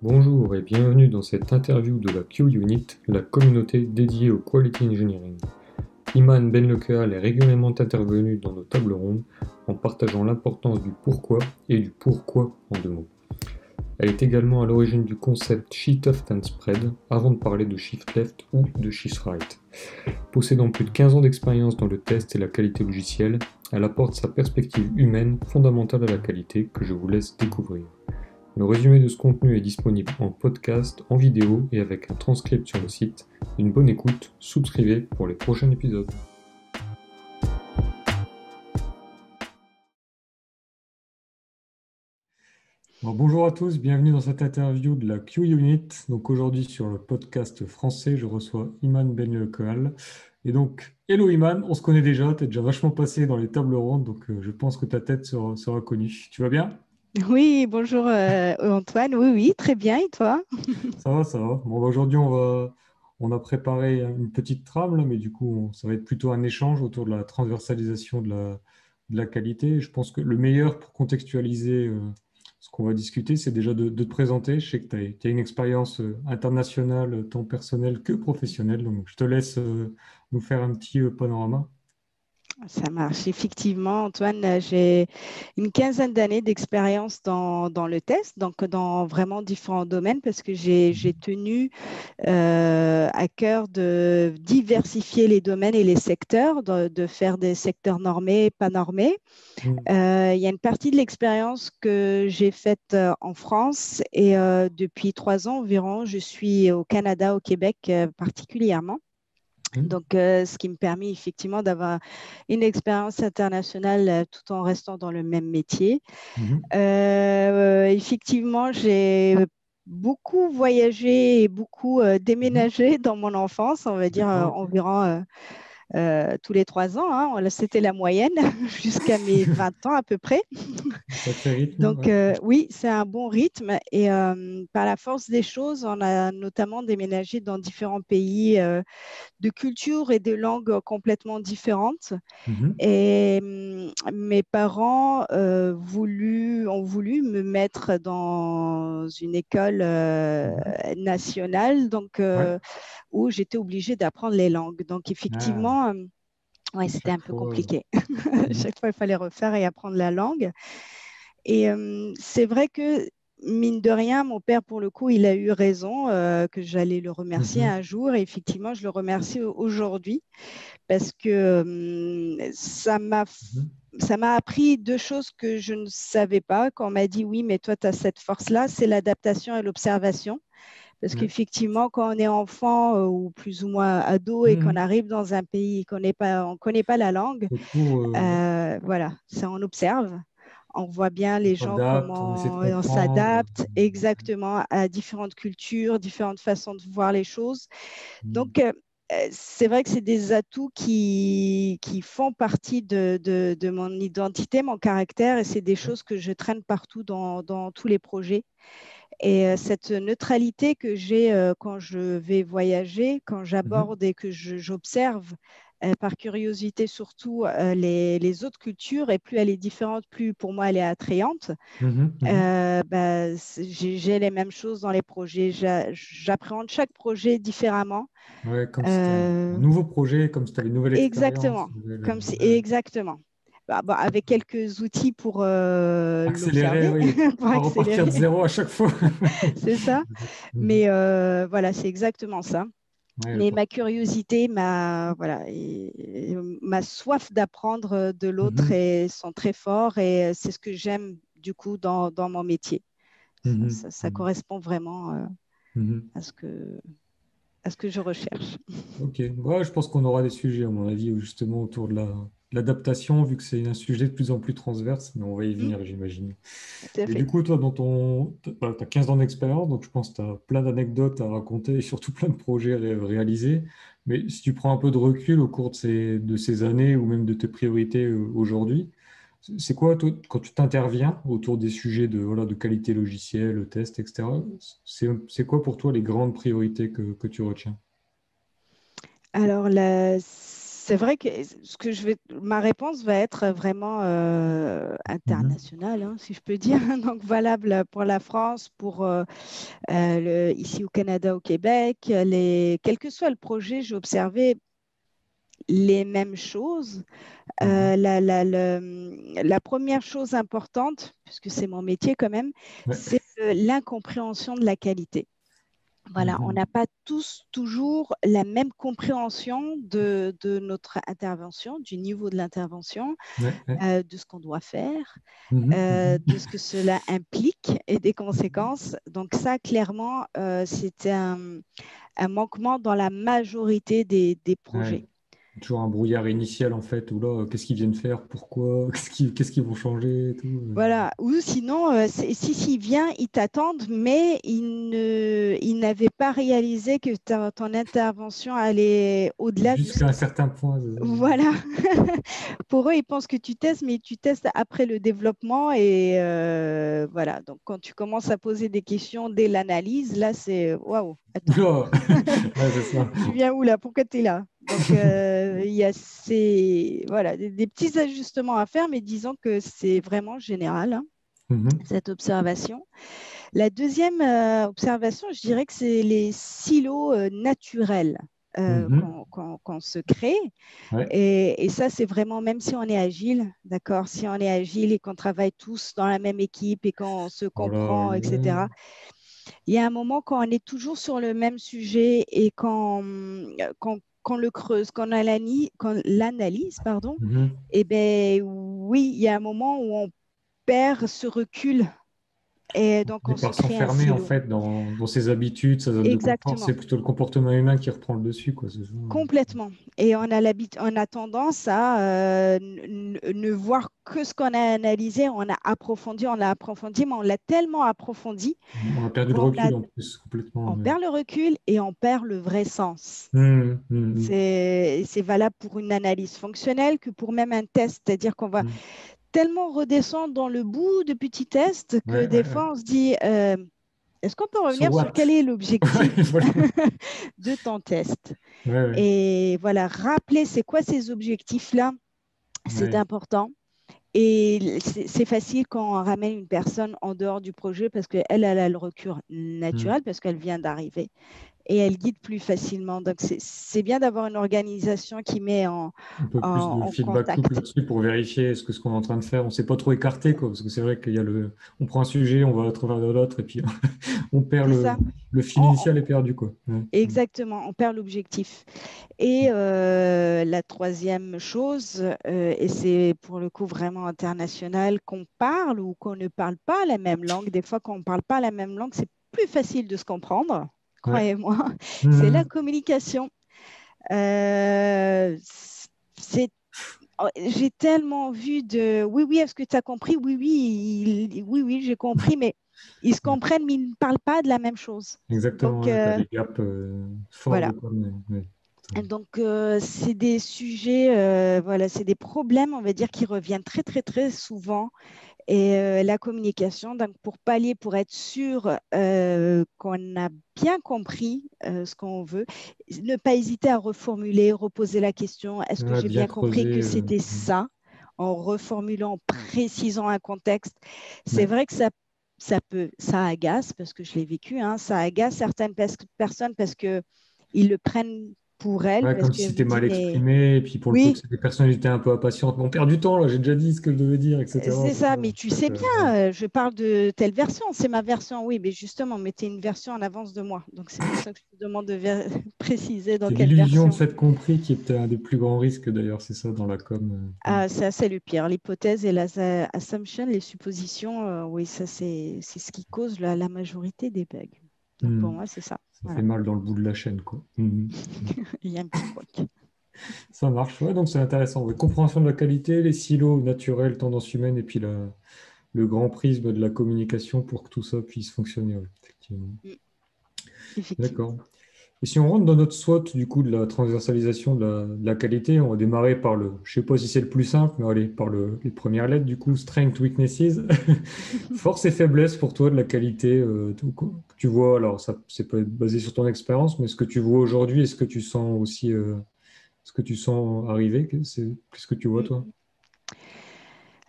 Bonjour et bienvenue dans cette interview de la Q-Unit, la communauté dédiée au Quality Engineering. Iman Benlekheal est régulièrement intervenu dans nos tables rondes en partageant l'importance du pourquoi et du pourquoi en deux mots. Elle est également à l'origine du concept Shift Left and Spread avant de parler de Shift Left ou de Shift Right. Possédant plus de 15 ans d'expérience dans le test et la qualité logicielle, elle apporte sa perspective humaine fondamentale à la qualité que je vous laisse découvrir. Le résumé de ce contenu est disponible en podcast, en vidéo et avec un transcript sur le site. Une bonne écoute, souscrivez pour les prochains épisodes. Bon, bonjour à tous, bienvenue dans cette interview de la Q-Unit. Donc aujourd'hui sur le podcast français, je reçois Iman Benlekheal. Et donc, hello Iman, on se connaît déjà, tu es déjà vachement passé dans les tables rondes, donc je pense que ta tête sera connue. Tu vas bien? Oui, bonjour Antoine. Oui, oui, très bien. Et toi? Ça va, ça va. Bon, bah, aujourd'hui, on a préparé une petite trame, là, mais du coup, ça va être plutôt un échange autour de la transversalisation de la qualité. Je pense que le meilleur pour contextualiser ce qu'on va discuter, c'est déjà de te présenter. Je sais que tu as une expérience internationale, tant personnelle que professionnelle. Donc, je te laisse nous faire un petit panorama. Ça marche. Effectivement, Antoine, j'ai une quinzaine d'années d'expérience dans le test, donc dans vraiment différents domaines, parce que j'ai Mhm. tenu à cœur de diversifier les domaines et les secteurs, de faire des secteurs normés et pas normés. Mhm. Il y a une partie de l'expérience que j'ai faite en France et depuis 3 ans environ, je suis au Canada, au Québec particulièrement. Mhm. Donc, ce qui me permet effectivement d'avoir une expérience internationale tout en restant dans le même métier. Mhm. Effectivement, j'ai beaucoup voyagé et beaucoup Mhm. déménagé dans mon enfance, on va dire D'accord, ok. environ tous les 3 ans, hein. C'était la moyenne jusqu'à mes 20 ans à peu près. Sacré rythme, Donc, ouais. oui, c'est un bon rythme et par la force des choses, on a notamment déménagé dans différents pays de cultures et de langues complètement différentes. Mhm. Et mes parents ont voulu me mettre dans une école Mhm. nationale, donc Ouais. où j'étais obligée d'apprendre les langues. Donc Ah, effectivement, ouais, c'était chaque un peu fois. compliqué. Mhm. Chaque fois, il fallait refaire et apprendre la langue. Et c'est vrai que, mine de rien, mon père, pour le coup, il a eu raison, que j'allais le remercier Mhm. un jour. Et effectivement, je le remercie aujourd'hui parce que Mhm. ça m'a appris deux choses que je ne savais pas. Quand on m'a dit, oui, mais toi, tu as cette force-là, c'est l'adaptation et l'observation. Parce Ouais. qu'effectivement, quand on est enfant ou plus ou moins ado et qu'on Mhm. arrive dans un pays qu'on n'est pas, on connaît pas la langue, Autour, ouais. voilà, ça on observe. On voit bien On les gens, s'adapte, on essaie de comment on comprendre. s'adapte exactement à différentes cultures, différentes façons de voir les choses. Mhm. Donc, c'est vrai que c'est des atouts qui font partie de mon identité, mon caractère, et c'est des Ouais. choses que je traîne partout dans tous les projets. Et cette neutralité que j'ai quand je vais voyager, quand Mhm. j'aborde et que j'observe par curiosité surtout les autres cultures, et plus elle est différente, plus pour moi elle est attrayante. Mhm. Mhm. J'ai les mêmes choses dans les projets. J'appréhende chaque projet différemment. Ouais, comme si c'était un Euh, nouveau projet, comme si tu avais une nouvelle expérience, exactement, ouais. exactement. Avec quelques outils pour Accélérer, l'observer, oui, pour pas repartir de accélérer, zéro à chaque fois. c'est ça. Mhm. Mais voilà, c'est exactement ça. Ouais, Mais ma curiosité, ma soif d'apprendre de l'autre mhm. sont très forts et c'est ce que j'aime du coup dans mon métier. Mhm. Ça Mhm. correspond vraiment Mhm. à à ce que je recherche. Ok, ouais, je pense qu'on aura des sujets, à mon avis, justement autour de l'adaptation, vu que c'est un sujet de plus en plus transverse, mais on va y Mm, venir, j'imagine. tout à Et du fait. coup, toi, t'as 15 ans d'expérience, donc je pense que tu as plein d'anecdotes à raconter et surtout plein de projets réalisés. Mais si tu prends un peu de recul au cours de ces années ou même de tes priorités aujourd'hui, c'est quoi, toi, quand tu t'interviens autour des sujets voilà, de qualité logicielle, test, etc., c'est quoi pour toi les grandes priorités que tu retiens? Alors, c'est vrai que ma réponse va être vraiment Mhm. internationale, hein, si je peux dire, donc valable pour la France, pour ici au Canada, au Québec, quel que soit le projet, j'ai observé les mêmes choses. Mhm. La première chose importante, puisque c'est mon métier quand même, Ouais. c'est l'incompréhension de la qualité. Voilà, on Mhm. n'a pas tous toujours la même compréhension de notre intervention, du niveau de l'intervention, Ouais, ouais. de ce qu'on doit faire, Mhm. de ce que cela implique et des conséquences. Donc ça, clairement, c'était un manquement dans la majorité des Ouais. projets. Toujours un brouillard initial en fait, où là, qu'est-ce qu'ils viennent faire, pourquoi, qu'est-ce qu'ils vont changer et tout. Voilà. Ou sinon, si s'ils viennent, ils t'attendent, mais ils n'avaient pas réalisé que ton intervention allait au-delà de ce Jusqu'à un qui... certain point. C'est ça. Voilà. Pour eux, ils pensent que tu testes, mais tu testes après le développement. Et voilà. Donc, quand tu commences à poser des questions dès l'analyse, là, c'est waouh, attends, Oula. Ouais, c'est ça. tu viens où là? Pourquoi tu es là? Donc, il y a voilà, des petits ajustements à faire, mais disons que c'est vraiment général, hein, Mhm. cette observation. La deuxième observation, je dirais que c'est les silos naturels Mhm. qu'on se crée. Ouais. Et ça, c'est vraiment, même si on est agile, d'accord, si on est agile et qu'on travaille tous dans la même équipe et qu'on se Voilà, comprend, ouais. etc., il y a un moment quand on est toujours sur le même sujet et qu'on le creuse, qu'on l'analyse, pardon, Mhm. eh bien, oui, il y a un moment où on perd ce recul et donc Il on est se par crée un s'enfermer en silo. fait dans ses habitudes, sa zone de confort. Exactement. C'est plutôt le comportement humain qui reprend le dessus, quoi. C'est ça. Complètement. Et on a tendance à ne voir que ce qu'on a analysé, on a approfondi, mais on l'a tellement approfondi On a perdu le qu'on a, recul en plus, complètement. on Ouais. perd le recul et on perd le vrai sens. Mhm. Mhm. C'est valable pour une analyse fonctionnelle que pour même un test, c'est-à-dire qu'on va Mhm. tellement redescendre dans le bout de petits tests que Ouais, des ouais, ouais. fois on se dit, est-ce qu'on peut So revenir sur what? quel est Ouais, l'objectif voilà. de ton test? Ouais, ouais. Et voilà, rappeler c'est quoi ces objectifs-là, c'est Ouais. important. Et c'est facile quand on ramène une personne en dehors du projet parce qu'elle, elle a le recul Mhm. naturel parce qu'elle vient d'arriver et elle guide plus facilement. Donc, c'est bien d'avoir une organisation qui met Un peu plus de en feedback loop contact. là-dessus pour vérifier ce qu'on est en train de faire. On ne s'est pas trop écarté, quoi, parce que c'est vrai qu'il y a on prend un sujet, on va à travers de l'autre, et puis on perd C'est ça. le fil On- initial est perdu, quoi. Ouais. Exactement, on perd l'objectif. Et la troisième chose, et c'est pour le coup vraiment international, qu'on parle ou qu'on ne parle pas la même langue. Des fois, quand on ne parle pas la même langue, c'est plus facile de se comprendre, Ouais. croyez-moi. C'est la Mhm. communication. Euh, c'est, j'ai tellement vu de oui, oui, est-ce que tu as compris? Oui, oui, oui, oui, j'ai compris, mais ils se Ouais. comprennent, mais ils ne parlent pas de la même chose. Exactement, Donc, ouais, tu as des gaps forts voilà. des fois, mais ouais. Donc, c'est des sujets, voilà, c'est des problèmes, on va dire, qui reviennent très, très, très souvent. Et la communication, donc pour pallier, pour être sûr qu'on a bien compris ce qu'on veut, ne pas hésiter à reformuler, reposer la question, est-ce que Ouais, j'ai bien bien compris creusé. que c'était ça, en reformulant, en précisant un contexte. C'est Ouais. vrai que ça agace, parce que je l'ai vécu, hein, ça agace certaines personnes parce que ils le prennent pour elles, Ouais, parce comme si qu'elles c'était vous disent, mal mais exprimé, et puis pour le peu que oui, c'est des personnalités un peu impatientes, mais on perd du temps, là, j'ai déjà dit ce que je devais dire, etc. c'est C'est ça. ça, mais tu sais bien, Ouais. je parle de telle version, c'est ma version, oui, mais justement, mettez une version en avance de moi. Donc, c'est pour ça que je te demande de préciser dans C'est quelle l'illusion de version. fait compris qui est peut-être un des plus grands risques d'ailleurs, c'est ça dans la com. Ah, ça, c'est le pire. L'hypothèse et les assumptions, les suppositions, oui, ça, c'est ce qui cause la majorité des bugs. Donc, pour Hmm. moi, c'est ça. Ça fait Voilà. mal dans le bout de la chaîne, quoi. Mhm. Il y a un petit couac. Ça marche, ouais, donc c'est intéressant. Ouais. Compréhension de la qualité, les silos naturels, tendances humaines, et puis le grand prisme de la communication pour que tout ça puisse fonctionner, ouais, effectivement. Mm, effectivement. D'accord. Et si on rentre dans notre SWOT, du coup, de la transversalisation de la qualité, on va démarrer par je sais pas si c'est le plus simple, mais allez, par les premières lettres, du coup, strength, weaknesses, force et faiblesse pour toi de la qualité, que tu vois, alors ça, c'est pas basé sur ton expérience, mais ce que tu vois aujourd'hui, est-ce que tu sens aussi ce que tu sens arriver? Qu'est-ce que tu vois, toi? Mm.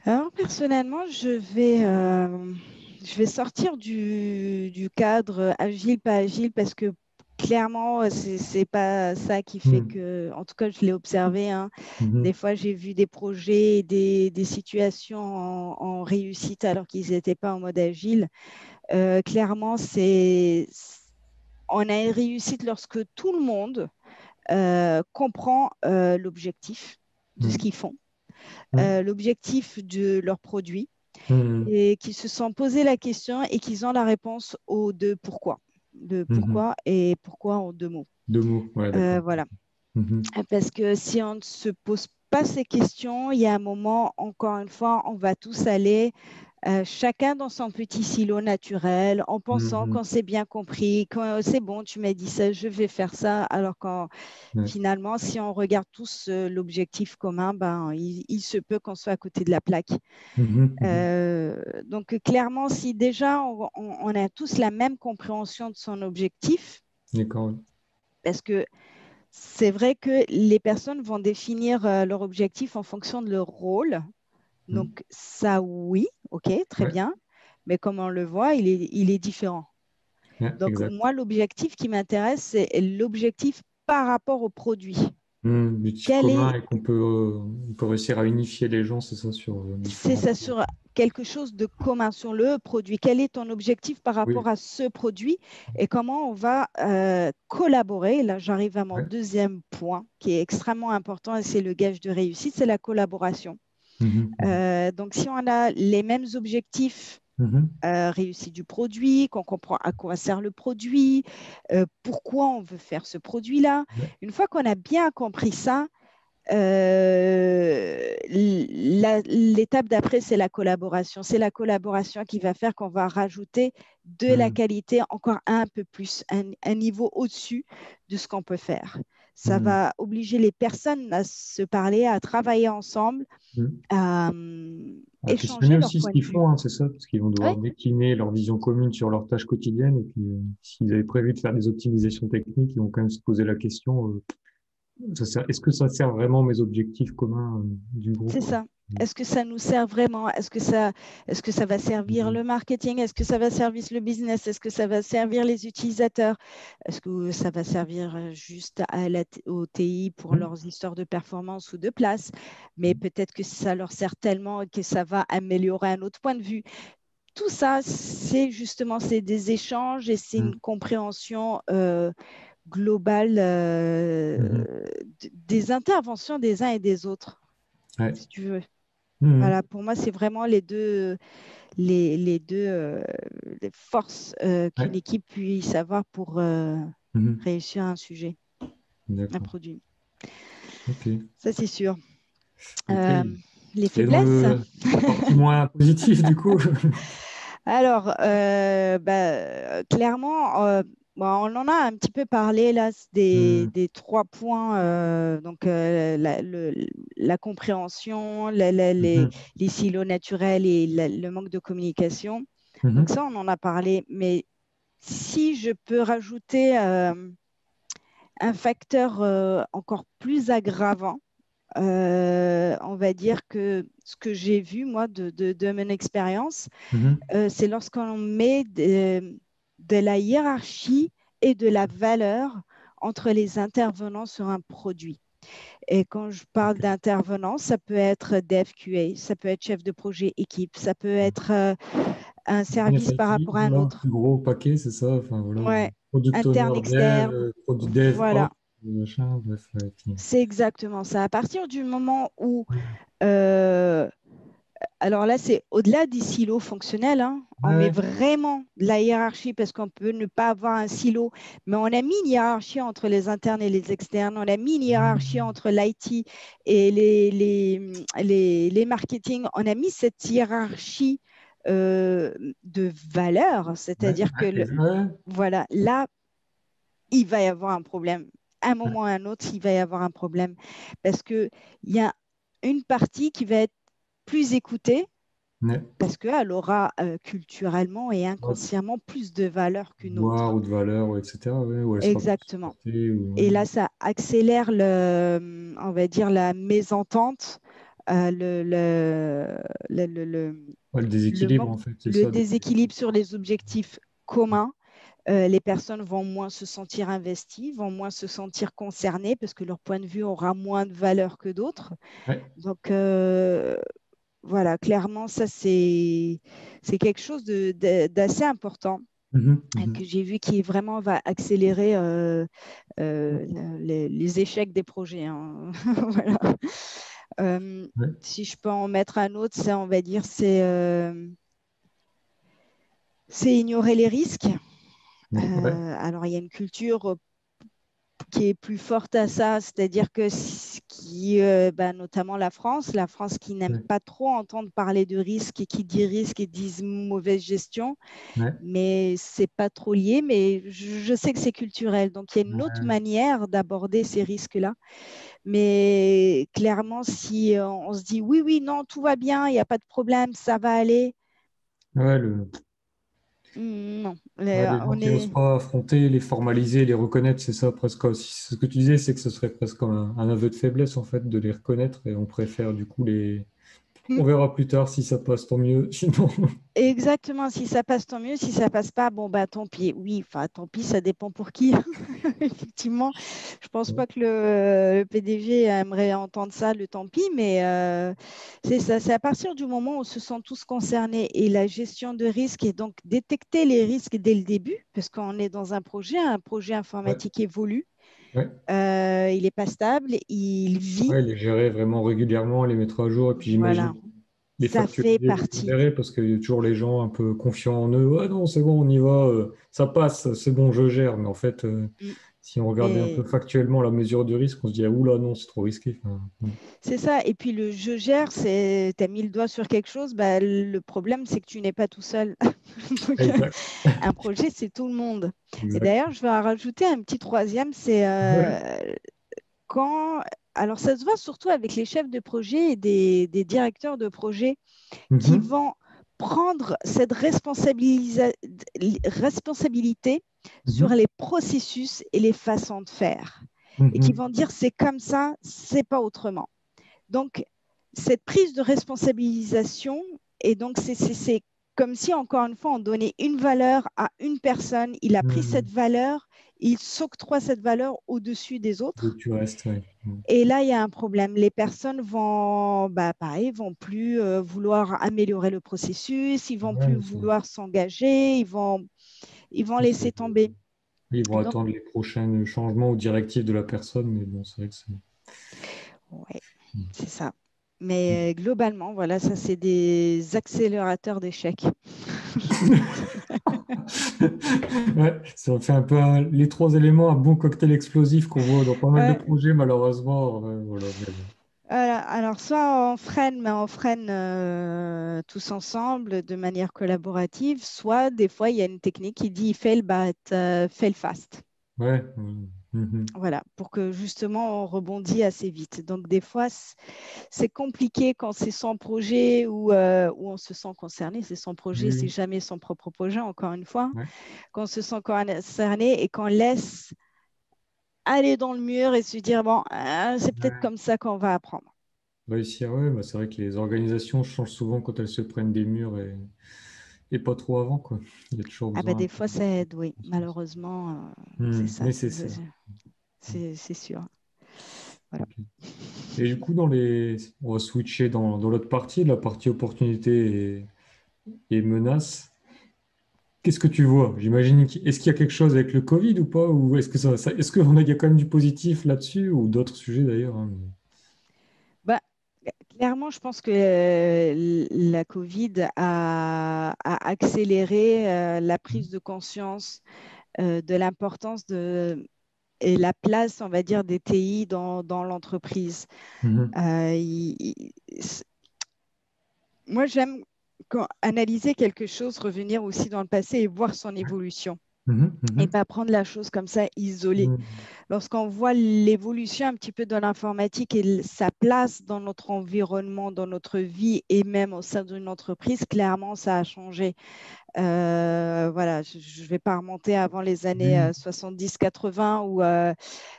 Alors, personnellement, je vais sortir du cadre agile, pas agile, parce que clairement, c'est pas ça qui fait Hmm. que, en tout cas, je l'ai observé, hein. Des Mhm. fois, j'ai vu des projets, des situations en réussite alors qu'ils n'étaient pas en mode agile. Clairement, on a une réussite lorsque tout le monde comprend l'objectif de ce Hmm. qu'ils font, Hmm. l'objectif de leurs produits Hmm. et qui se sont posé la question et qu'ils ont la réponse aux deux pourquoi. De Mhm. pourquoi et pourquoi en deux mots. Deux mots, ouais, d'accord. Voilà. Mhm. Parce que si on ne se pose pas ces questions, il y a un moment, encore une fois, on va tous aller chacun dans son petit silo naturel, en pensant Mhm. qu'on s'est bien compris, quand c'est bon, tu m'as dit ça, je vais faire ça, alors qu'en Ouais. finalement, si on regarde tous l'objectif commun, ben, il se peut qu'on soit à côté de la plaque. Mhm. Mhm. Donc, clairement, si déjà on a tous la même compréhension de son objectif, D'accord, ouais. parce que c'est vrai que les personnes vont définir leur objectif en fonction de leur rôle. Hmm. Donc, ça, oui, ok, très Ouais, bien. Mais comme on le voit, il est différent. ouais, Donc, exact. moi, l'objectif qui m'intéresse, c'est l'objectif par rapport au produit. L'objectif Quel commun est, et on peut réussir à unifier les gens, c'est ça, sur c'est différents ça projets. sur quelque chose de commun sur le produit. Quel est ton objectif par rapport Oui, à ce produit et comment on va collaborer. Là, j'arrive à mon ouais. deuxième point qui est extrêmement important et c'est le gage de réussite, c'est la collaboration. Mhm. Mhm. Donc, si on a les mêmes objectifs, Mhm. réussite du produit, qu'on comprend à quoi sert le produit, pourquoi on veut faire ce produit-là. Ouais. Une fois qu'on a bien compris ça, l'étape d'après, c'est la collaboration. C'est la collaboration qui va faire qu'on va rajouter de la Mhm. qualité encore un peu plus, un niveau au-dessus de ce qu'on peut faire. Ça Mhm. va obliger les personnes à se parler, à travailler ensemble, Mhm. à À questionner échanger leur aussi ce point de qu'ils vue. font, hein, c'est ça, parce qu'ils vont Oui, devoir décliner leur vision commune sur leurs tâches quotidiennes. Et puis, s'ils avaient prévu de faire des optimisations techniques, ils vont quand même se poser la question, est-ce que ça sert vraiment mes objectifs communs, du c'est groupe, quoi. ça. Est-ce que ça nous sert vraiment? Est-ce que ça va servir Mhm. le marketing? Est-ce que ça va servir le business? Est-ce que ça va servir les utilisateurs? Est-ce que ça va servir juste au TI pour Mhm. leurs histoires de performance ou de place? Mais peut-être que ça leur sert tellement que ça va améliorer un autre point de vue. Tout ça, c'est des échanges et c'est une Mhm. compréhension globale Mhm. des interventions des uns et des autres, Ouais. si tu veux. Mhm. Voilà, pour moi, c'est vraiment les deux les forces qu'une Ouais. équipe puisse avoir pour Mhm. réussir un sujet, un D'accord. produit. Ok. Ça, c'est sûr. Ok. Euh, les Et dans faiblesses. la partie moins positive, du coup. Alors, clairement, bon, on en a un petit peu parlé là Mhm. des trois points, donc la compréhension, Mhm. les silos naturels et le manque de communication. Donc Mhm. ça, on en a parlé, mais si je peux rajouter un facteur encore plus aggravant, on va dire que ce que j'ai vu, moi, de mon expérience, Mhm. c'est lorsqu'on met de la hiérarchie et de la valeur entre les intervenants sur un produit. Et quand je parle Ok. d'intervenants, ça peut être dev QA, ça peut être chef de projet équipe, ça peut être un Business service par IT, rapport à un voilà, autre. plus gros paquet, c'est ça. Enfin, voilà. Ouais, Product owner interne, dev, externe, product dev voilà, ops, machin, bref. Ouais, puis- c'est exactement ça. À partir du moment où euh, alors là, c'est au-delà des silos fonctionnels, hein. On met Ouais. vraiment de la hiérarchie parce qu'on peut ne pas avoir un silo, mais on a mis une hiérarchie entre les internes et les externes. On a mis une hiérarchie Mhm. entre l'IT et les marketing. On a mis cette hiérarchie de valeur, Ouais, c'est-à-dire que ouais, ouais. voilà, là, il va y avoir un problème. À un Ouais. moment ou à un autre, il va y avoir un problème parce qu'il y a une partie qui va être plus écoutée Ouais. parce qu'elle aura culturellement et Ouais, inconsciemment plus de valeur qu'une voir autre. ou de valeur, ouais, etc. Ouais, ou elle sera plus Exactement. supportée. Ou, Et ouais. là, ça accélère on va dire, la mésentente, le, Ouais, le le déséquilibre, manque, en fait, c'est le ça. déséquilibre sur les objectifs communs. Les personnes vont moins se sentir investies, vont moins se sentir concernées parce que leur point de vue aura moins de valeur que d'autres. Ouais. Donc, voilà, clairement, ça, c'est quelque chose d'assez important Mhm, mhm. que j'ai vu qui vraiment va accélérer les échecs des projets, hein. Voilà. Euh, Ouais. si je peux en mettre un autre, ça, on va dire, c'est ignorer les risques. Ouais. Alors, il y a une culture qui est plus forte à ça, c'est-à-dire que notamment la France qui n'aime Ouais. pas trop entendre parler de risque et qui dit risque et disent mauvaise gestion, Ouais. mais c'est pas trop lié, mais je sais que c'est culturel, donc il y a une autre Ouais. manière d'aborder ces risques-là. Mais clairement, si on se dit oui, oui, non, tout va bien, il n'y a pas de problème, ça va aller, Ouais, non, ouais, les gens on qui n'osent est pas affronter, les formaliser, les reconnaître, c'est ça presque. Ce que tu disais, c'est que ce serait presque comme un aveu de faiblesse, en fait, de les reconnaître, et on préfère du coup les. On verra plus tard si ça passe, tant mieux. Sinon. exactement, si ça passe, tant mieux. Si ça passe pas, bon, bah, tant pis. Oui, enfin, tant pis, ça dépend pour qui. Effectivement, je pense Ouais. pas que le PDG aimerait entendre ça, le tant pis, mais c'est ça. C'est à partir du moment où on se sent tous concernés et la gestion de risque et donc détecter les risques dès le début, parce qu'on est dans un projet Ouais. informatique évolue, Ouais. il n'est pas stable, il vit. Ouais, les gérer vraiment régulièrement, les mettre à jour, et puis j'imagine Voilà, les ça fait factualiser, les partie. pondérer, parce qu'il y a toujours les gens un peu confiants en eux. Ouais, non, c'est bon, on y va, ça passe, c'est bon, je gère. Mais en fait, Mm. si on regardait un peu Mais factuellement la mesure du risque, on se dit, ah, oula, non, c'est trop risqué. Enfin, c'est ça. Et puis le je gère, c'est tu as mis le doigt sur quelque chose. Bah, le problème, c'est que tu n'es pas tout seul. Donc, exact. un projet, c'est tout le monde. Et Exact. d'ailleurs, je vais en rajouter un petit troisième, c'est Ouais. quand. Alors, ça se voit surtout avec les chefs de projet et des directeurs de projet qui Mhm. vont prendre cette responsabilité sur Mhm. les processus et les façons de faire. Et qui Mhm. vont dire c'est comme ça, c'est pas autrement. Donc, cette prise de responsabilisation, et donc c'est comme si, encore une fois, on donnait une valeur à une personne, il a pris cette Mhm. valeur, il s'octroie cette valeur au-dessus des Et autres. tu restes, ouais. Mhm. Et là, il y a un problème. Les personnes vont, bah, pareil, vont plus vouloir améliorer le processus, ils vont Ouais, plus mais vouloir s'engager, ils vont laisser tomber. ils vont Donc, attendre les prochains changements ou directives de la personne, mais bon, c'est vrai que c'est. ouais, c'est ça. Mais globalement, voilà, ça, c'est des accélérateurs d'échecs. Ouais, ça fait un peu les trois éléments, un bon cocktail explosif qu'on voit dans pas mal de Ouais. projets, malheureusement. Voilà, mais bon. Voilà. Alors, soit on freine, mais on freine tous ensemble de manière collaborative, soit des fois, il y a une technique qui dit fail, but fail fast. Ouais. Mhm. Voilà, pour que justement on rebondit assez vite. Donc, des fois, c'est compliqué quand c'est son projet ou on se sent concerné. C'est son projet, Oui, c'est oui. jamais son propre projet, encore une fois. Ouais. Quand on se sent concerné et qu'on laisse aller dans le mur et se dire, bon, c'est peut-être Ouais. comme ça qu'on va apprendre. Réussir, ouais, bah, c'est vrai que les organisations changent souvent quand elles se prennent des murs et pas trop avant, quoi. Il y a toujours Ah bah, besoin un des peu fois, ça aide, oui. Malheureusement, c'est ça. nécessaire. C'est sûr. Voilà. Ok. Et du coup, on va switcher dans l'autre partie, la partie opportunité et menaces. Qu'est-ce que tu vois? Est-ce qu'il y a quelque chose avec le Covid ou pas? Ou est-ce que est-ce il y a quand même du positif là-dessus ou d'autres sujets d'ailleurs, hein, Bah, clairement, je pense que la Covid a accéléré la prise de conscience de l'importance et la place, on va dire, des TI dans l'entreprise. Mhm. Euh, il- il- Moi, j'aime analyser quelque chose, revenir aussi dans le passé et voir son évolution. Mhm, et mhm, pas prendre la chose comme ça isolée. mhm, Lorsqu'on voit l'évolution un petit peu de l'informatique et sa place dans notre environnement, dans notre vie et même au sein d'une entreprise, clairement, ça a changé. Voilà, je ne vais pas remonter avant les années oui, 70-80 où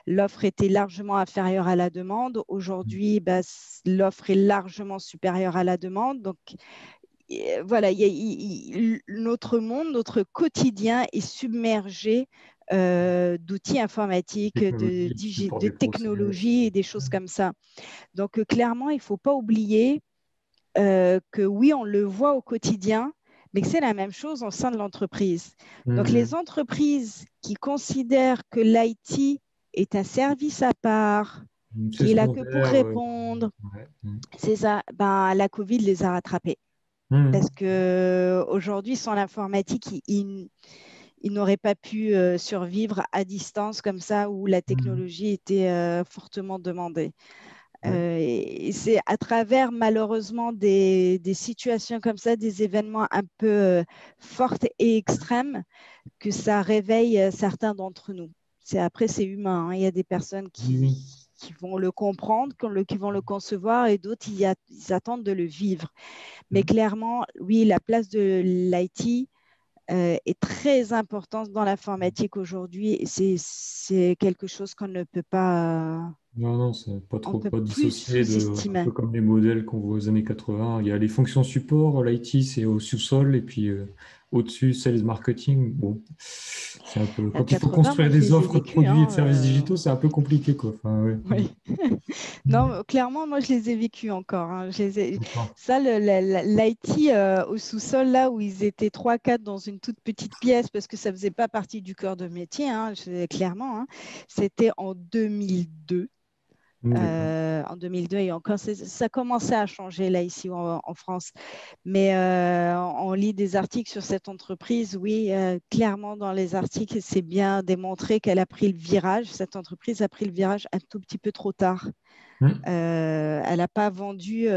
l'offre était largement inférieure à la demande. Aujourd'hui, bah, l'offre est largement supérieure à la demande. Donc, voilà, notre monde, notre quotidien est submergé d'outils informatiques, technologie, support de des process. technologies et des choses comme ça. Donc, clairement, il ne faut pas oublier que oui, on le voit au quotidien, mais que c'est la même chose au sein de l'entreprise. Donc, les Mhm. entreprises qui considèrent que l'IT est un service à part, C'est qui est là que pour secondaire. répondre, Ouais. Mhm. c'est ça, ben, la Covid les a rattrapés. Parce Mhm. que aujourd'hui, sans l'informatique, ils n'auraient pas pu survivre à distance comme ça, où la Mhm. technologie était fortement demandée. Ouais. Et c'est à travers malheureusement des situations comme ça, des événements un peu fortes et extrêmes, que ça réveille certains d'entre nous. Après, c'est humain, hein. Il y a des personnes Oui, oui. qui vont le comprendre, qui vont le concevoir, et d'autres, ils attendent de le vivre. Mais Mhm. clairement, oui, la place de l'IT est très importante dans l'informatique aujourd'hui. Et c'est quelque chose qu'on ne peut pas, Non, non, c'est on peut pas plus dissocié un sous-estimer. peu comme les modèles qu'on voit aux années 80. Il y a les fonctions support, l'IT c'est au sous-sol et puis au-dessus sales marketing. Bon, c'est un peu, À quand il faut 80, moi, construire je des les ai offres de vécus, produits et de hein, services digitaux, c'est un peu compliqué, quoi. Enfin, ouais. oui. Non, clairement, moi, je les ai vécus encore, hein. D'accord. Ça, l'IT au sous-sol, là où ils étaient trois, quatre dans une toute petite pièce, parce que ça faisait pas partie du cœur de métier, hein, clairement, hein. C'était en 2002. D'accord. En 2002 et encore, ça commençait à changer là ici en France. Mais on lit des articles sur cette entreprise. Oui, clairement dans les articles, c'est bien démontré qu'elle a pris le virage. Cette entreprise a pris le virage un tout petit peu trop tard. Hmm. Elle n'a pas vendu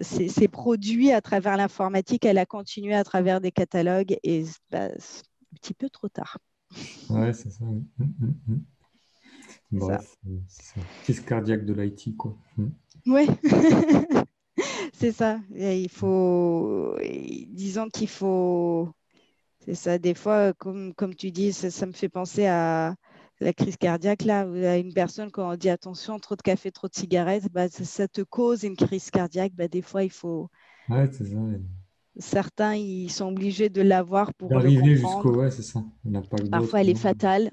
ses produits à travers l'informatique. Elle a continué à travers des catalogues et bah, c'est un petit peu trop tard. Ouais, c'est ça. Oui. C'est ça. Bref, c'est ça. Crise cardiaque de l'IT, quoi. Oui. C'est ça. Et disons qu'il faut, c'est ça. Des fois, comme tu dis, ça me fait penser à la crise cardiaque, là, où à une personne, quand on dit attention, trop de café, trop de cigarettes, bah, ça te cause une crise cardiaque. Bah, des fois, Ouais, c'est ça. certains, ils sont obligés de l'avoir pour le D'arriver jusqu'au, comprendre. ouais, c'est ça. L'impact d'autres. Parfois, elle est fatale.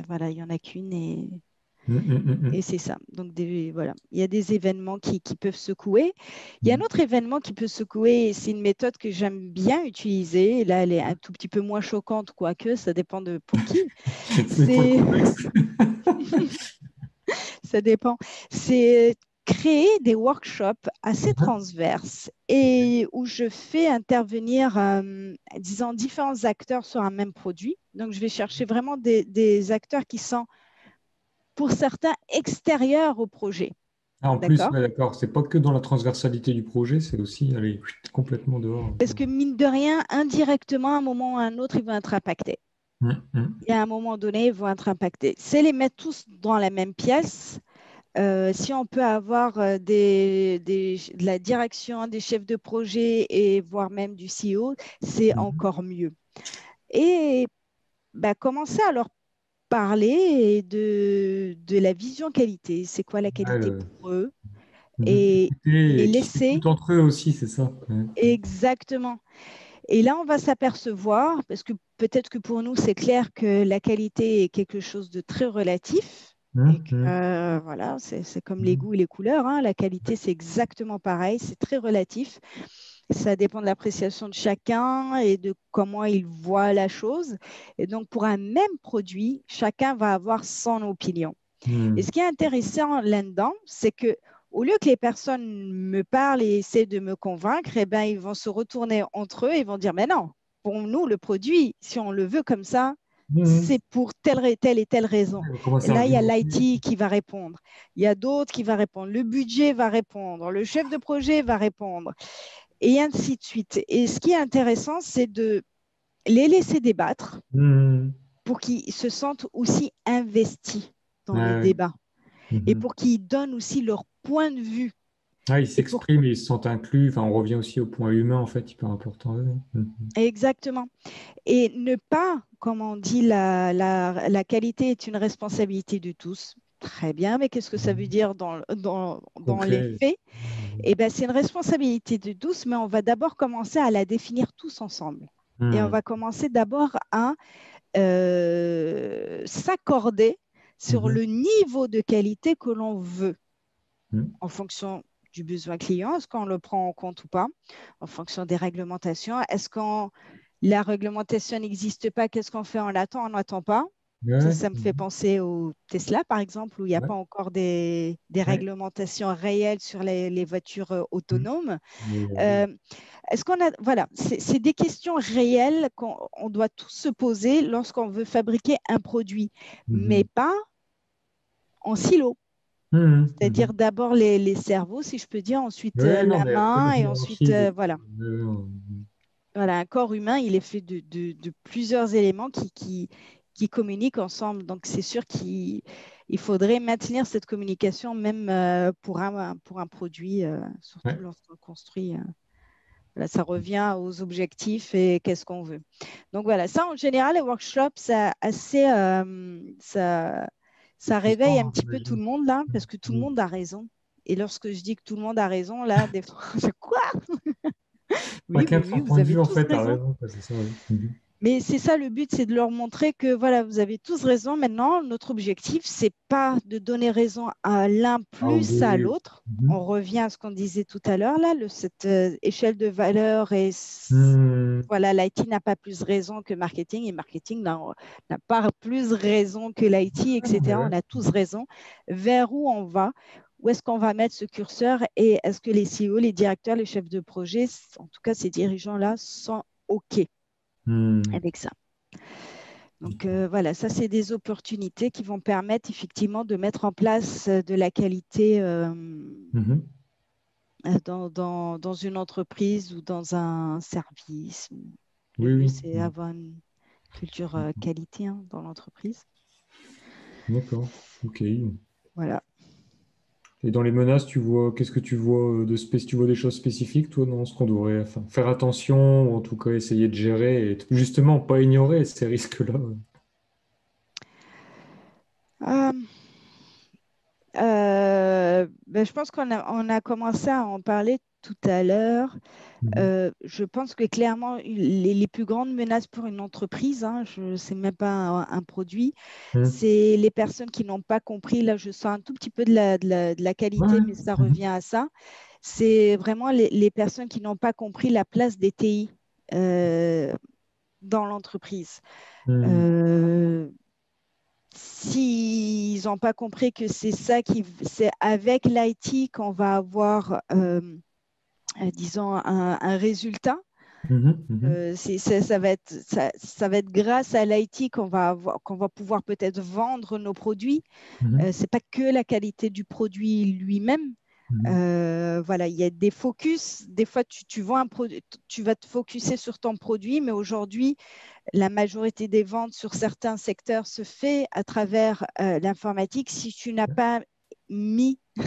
Voilà, il n'y en a qu'une et Mm. c'est ça. Donc, voilà. Il y a des événements qui peuvent secouer. Il y a un Mm. autre événement qui peut secouer, et c'est une méthode que j'aime bien utiliser. Et là, elle est un tout petit peu moins choquante, quoique, ça dépend de pour qui. Ça dépend le C'est, contexte. ça dépend. C'est créer des workshops assez transverses et où je fais intervenir, disons, différents acteurs sur un même produit. Donc, je vais chercher vraiment des acteurs qui sont, pour certains, extérieurs au projet. Ah, en plus, D'accord? ouais, d'accord, c'est pas que dans la transversalité du projet, c'est aussi aller complètement dehors un peu. Parce que mine de rien, indirectement, à un moment ou à un autre, ils vont être impactés. Mm. Et à un moment donné, ils vont être impactés. C'est les mettre tous dans la même pièce. Si on peut avoir de la direction, des chefs de projet et voire même du CEO, c'est Mhm. encore mieux. Et bah, commencer à leur parler de la vision qualité. C'est quoi la Ouais, qualité pour eux? Et Écouter, les et qu'ils laisser s'écoutent entre eux aussi, c'est ça. Ouais. exactement. Et là, on va s'apercevoir, parce que peut-être que pour nous, c'est clair que la qualité est quelque chose de très relatif. Et que, Mm. voilà, c'est comme les Mm. goûts et les couleurs, hein. La qualité, c'est exactement pareil, c'est très relatif. Ça dépend de l'appréciation de chacun et de comment il voit la chose. Et donc, pour un même produit, chacun va avoir son opinion. Et Mm. ce qui est intéressant là-dedans, c'est que au lieu que les personnes me parlent et essaient de me convaincre, eh ben, ils vont se retourner entre eux et vont dire, mais non, pour nous, le produit, si on le veut comme ça, Mm. c'est pour telle et telle raison. Ouais, on Et commence à là, il y a argumenter. l'IT qui va répondre. Il y a d'autres qui vont répondre. Le budget va répondre. Le chef de projet va répondre. Et ainsi de suite. Et ce qui est intéressant, c'est les laisser débattre Mhm. pour qu'ils se sentent aussi investis dans le Ouais, ouais. débat et Mhm. pour qu'ils donnent aussi leur point de vue. Ah, ils Et pour s'expriment et ils se sentent inclus. Enfin, on revient aussi au point humain, en fait, hyper important. Ouais. Mhm. Exactement. Et ne pas, comme on dit, la qualité est une responsabilité de tous. Très bien, mais qu'est-ce que ça veut Mhm. dire dans les Concret. faits? Mhm. Eh bien, c'est une responsabilité de tous, mais on va d'abord commencer à la définir tous ensemble. Et on Mhm. va commencer d'abord à s'accorder sur Mhm. le niveau de qualité que l'on veut Mhm. en fonction du besoin client, est-ce qu'on le prend en compte ou pas, en fonction des réglementations, est-ce que la réglementation n'existe pas, qu'est-ce qu'on fait, on l'attend, on n'attend pas. Ouais. Ça me fait Mhm. penser au Tesla, par exemple, où il n'y a Ouais. pas encore des Ouais. réglementations réelles sur les voitures Mhm. autonomes. Mais il y avait- Euh, Est-ce qu'on a, voilà, c'est des questions réelles qu'on doit tous se poser lorsqu'on veut fabriquer un produit, mais Mhm. pas en silo. Mhm. C'est-à-dire Mhm. d'abord les cerveaux, si je peux dire, ensuite Ouais, non, la mais après, main la et ensuite, hiérarchie des... voilà. euh, Voilà, un corps humain, il est fait de plusieurs éléments qui communiquent ensemble. Donc, c'est sûr qu'il faudrait maintenir cette communication même pour un produit, surtout ouais. lorsqu'on construit. Voilà, ça revient aux objectifs et qu'est-ce qu'on veut. Donc, voilà, ça, en général, les workshops, ça réveille un Frustrant, hein, petit peu tout j'imagine. le monde là, parce que tout le Mhm. monde a raison. Et lorsque je dis que tout le monde a raison, là, des fois, je quoi? Oui, Chacun oui, de oui, son point vous de avez vue, en tous fait, a raison. raison, quoi, c'est ça, ouais. Mhm. Mais c'est ça le but, c'est de leur montrer que voilà, vous avez tous raison. Maintenant, notre objectif, c'est pas de donner raison à l'un Ah, ou plus à deux. l'autre. On Mhm. revient à ce qu'on disait tout à l'heure là, cette échelle de valeur et Mhm. voilà, l'IT n'a pas plus raison que marketing et marketing n'a pas plus raison que l'IT, Ah, non, mais etc. ouais. On a tous raison. Vers où on va? Où est-ce qu'on va mettre ce curseur? Et est-ce que les CEO, les directeurs, les chefs de projet, en tout cas ces dirigeants-là, sont OK Mhm. avec ça? Donc voilà, ça c'est des opportunités qui vont permettre effectivement de mettre en place de la qualité Mhm. dans une entreprise ou dans un service. Le Oui, mieux oui. c'est Mhm. avoir une culture qualité dans l'entreprise. D'accord. Ok. Voilà. Et dans les menaces, tu vois, qu'est-ce que tu vois tu vois des choses spécifiques, toi, dans ce qu'on devrait enfin, faire attention, ou en tout cas essayer de gérer et justement pas ignorer ces risques-là. Euh, je pense on a commencé à en parler tout à l'heure. Mhm. Je pense que clairement, les plus grandes menaces pour une entreprise, hein, c'est même pas un produit, Mhm. c'est les personnes qui n'ont pas compris. Là, je sens un tout petit peu de la qualité, Ouais. mais ça Mhm. revient à ça. C'est vraiment les personnes qui n'ont pas compris la place des TI dans l'entreprise. Mhm. Euh, S'ils n'ont pas compris que c'est avec l'IT qu'on va avoir, disons, un résultat. Mhm. Mhm. Ça va être grâce à l'IT qu'on va pouvoir peut-être vendre nos produits. Mhm. C'est pas que la qualité du produit lui-même. Mhm. Voilà, il y a des focus. Des fois, tu vends un produit, tu vas te focuser sur ton produit, mais aujourd'hui, la majorité des ventes sur certains secteurs se fait à travers l'informatique. Si tu n'as pas mis Ouais,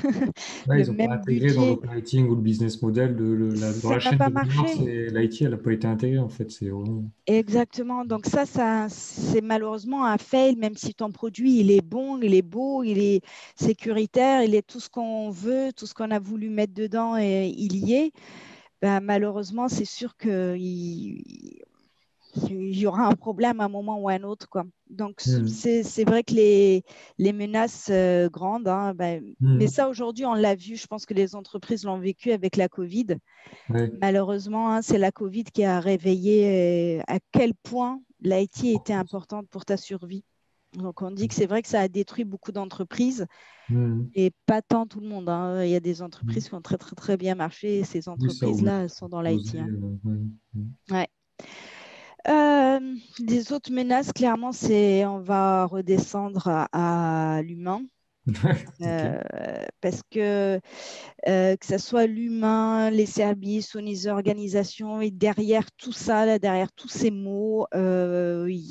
le ils n'ont pas même intégré dans budget, l'operating ou le business model dans ça la va chaîne pas de valeur, marcher. c'est l'IT, elle n'a pas été intégrée en fait. C'est vraiment... Exactement. Donc ça c'est malheureusement un fail, même si ton produit, il est bon, il est beau, il est sécuritaire, il est tout ce qu'on veut, tout ce qu'on a voulu mettre dedans, et il y est. Ben, malheureusement, c'est sûr qu'il y aura un problème à un moment ou à un autre, quoi. Donc, Mhm. c'est vrai que les menaces grandes, hein, mais Mhm. ça, aujourd'hui, on l'a vu, je pense que les entreprises l'ont vécu avec la Covid. Ouais. Malheureusement, hein, c'est la Covid qui a réveillé à quel point l'IT était importante pour ta survie. Donc, on dit que c'est vrai que ça a détruit beaucoup d'entreprises Mhm. et pas tant tout le monde, hein. Il y a des Mhm. entreprises qui ont très, très, très bien marché et ces Oui, ça aurait entreprises-là, elles sont dans posé. l'IT, hein. Ouais. Mhm. Ouais. Les autres menaces, clairement, c'est on va redescendre à l'humain. Ok. Parce que ce soit l'humain, les services ou les organisations, et derrière tout ça, là, derrière tous ces mots, il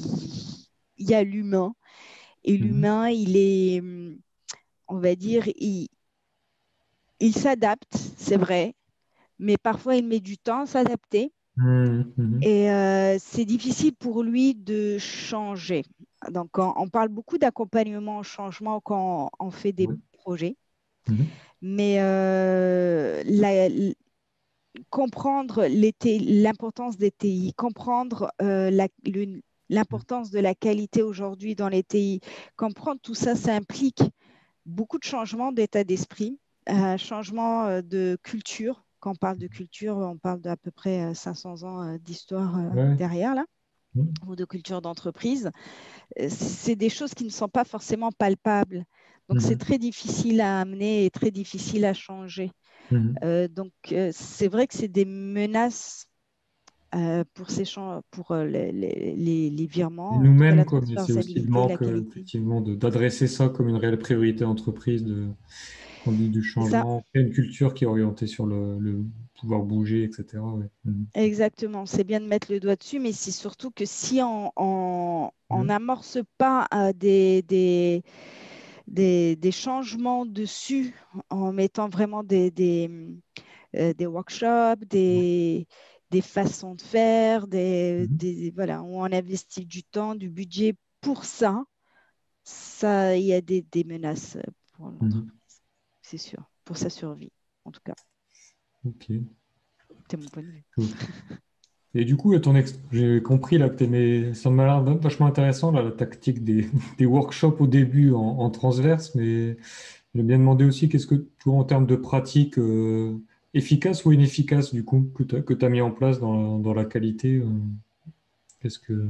y a l'humain. Et Mhm. l'humain, on va dire, il s'adapte, c'est vrai, mais parfois il met du temps à s'adapter. Mhm. Mhm. Et c'est difficile pour lui de changer. Donc, on parle beaucoup d'accompagnement au changement quand on fait des Ouais. projets, Mhm. mais comprendre l'importance des TI, comprendre l'importance de la qualité aujourd'hui dans les TI, comprendre tout ça, ça implique beaucoup de changements d'état d'esprit, changement de culture. Quand on parle de culture, on parle d'à peu près 500 ans d'histoire Ouais. derrière là, Mhm. ou de culture d'entreprise. C'est des choses qui ne sont pas forcément palpables. Donc c'est Mhm. très difficile à amener et très difficile à changer. Mhm. Donc c'est vrai que c'est des menaces pour les Et virements, en tout cas nous-mêmes, la quoi, mais c'est aussi le transversalité, la manque, qualité. effectivement, d'adresser ça comme une réelle priorité d'entreprise, on dit du C'est ça. changement, une culture qui est orientée sur le pouvoir bouger, etc. Ouais. Mhm. Exactement, c'est bien de mettre le doigt dessus, mais c'est surtout que si on Mhm. n'amorce pas des changements dessus, en mettant vraiment des workshops, des façons de faire, Mhm. voilà, où on investit du temps, du budget pour ça, il y a des menaces pour Mhm. l'entreprise, c'est sûr, pour sa survie, en tout cas, Ok. c'est mon point de vue. Cool. Et du coup, j'ai compris là que t'aimais, ça m'a l'air vachement intéressant là, la tactique des workshops au début en transverse, mais j'ai bien demandé aussi qu'est-ce que toi en termes de pratique efficace ou inefficace du coup que t'as mis en place dans la qualité, qu'est-ce que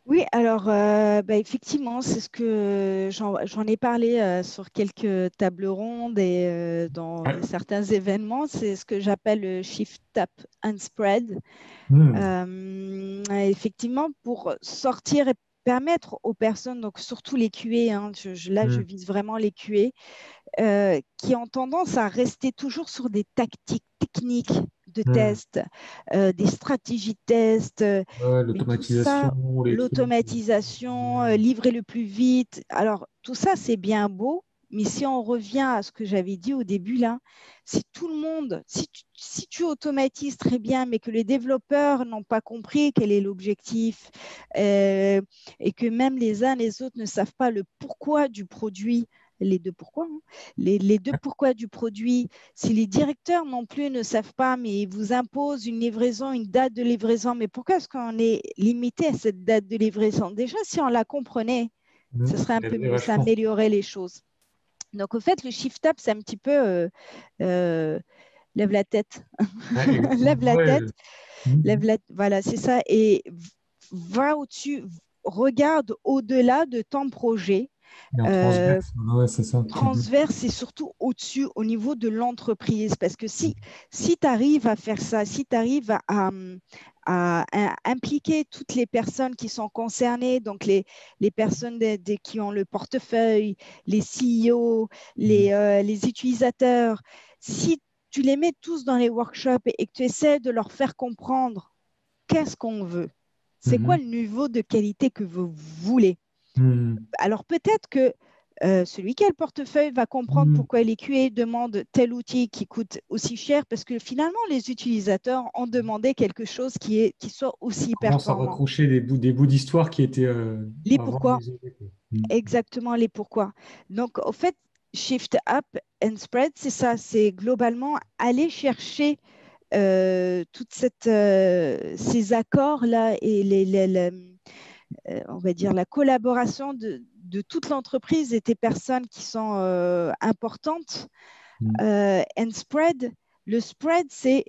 Oui, alors bah, effectivement, c'est ce que j'en ai parlé sur quelques tables rondes et dans ouais. certains événements. C'est ce que j'appelle le shift tap and spread. Hmm. Effectivement, pour sortir et permettre aux personnes, donc surtout les QA, hein, là je Hmm. vise vraiment les QA, qui ont tendance à rester toujours sur des tactiques techniques de Hmm. test, des stratégies de test, Ouais, mais tout ça, l'automatisation, les trucs. l'automatisation, livrer le plus vite. Alors, tout ça, c'est bien beau, mais si on revient à ce que j'avais dit au début, là, si tout le monde, si tu automatises très bien, mais que les développeurs n'ont pas compris quel est l'objectif, euh, et que même les uns les autres ne savent pas le pourquoi du produit, les deux pourquoi, hein, les deux pourquoi du produit. Si les directeurs non plus ne savent pas, mais ils vous imposent une livraison, une date de livraison, mais pourquoi est-ce qu'on est limité à cette date de livraison? Déjà, si on la comprenait, Hmm. ce serait un Ça peu aiderait mieux, ça vachement. améliorerait les choses. Donc, au fait, le shift up, c'est un petit peu euh, lève la tête, Ouais, lève la ouais. tête, Hmm. voilà, c'est ça, et va au-dessus, regarde au-delà de ton projet. Et en Euh, transverse, ouais, c'est ça. Mhm. transverse et surtout au-dessus, au niveau de l'entreprise. Parce que si tu arrives à faire ça, si tu arrives à impliquer toutes les personnes qui sont concernées, donc les personnes qui ont le portefeuille, les CEO, Mhm. les utilisateurs, si tu les mets tous dans les workshops et que tu essaies de leur faire comprendre qu'est-ce qu'on veut, c'est quoi Mhm. le niveau de qualité que vous voulez, Mhm. alors peut-être que celui qui a le portefeuille va comprendre Mhm. pourquoi les QA demandent tel outil qui coûte aussi cher, parce que finalement, les utilisateurs ont demandé quelque chose qui soit aussi Commence à performant. raccrocher des bouts d'histoire qui étaient Les avant pourquoi, isolés, quoi. Mhm. exactement les pourquoi. Donc, au fait, Shift Up and Spread, c'est ça, c'est globalement aller chercher toute ces accords-là et on va dire, la collaboration de toute l'entreprise et des personnes qui sont importantes. Mhm. And spread, le spread, c'est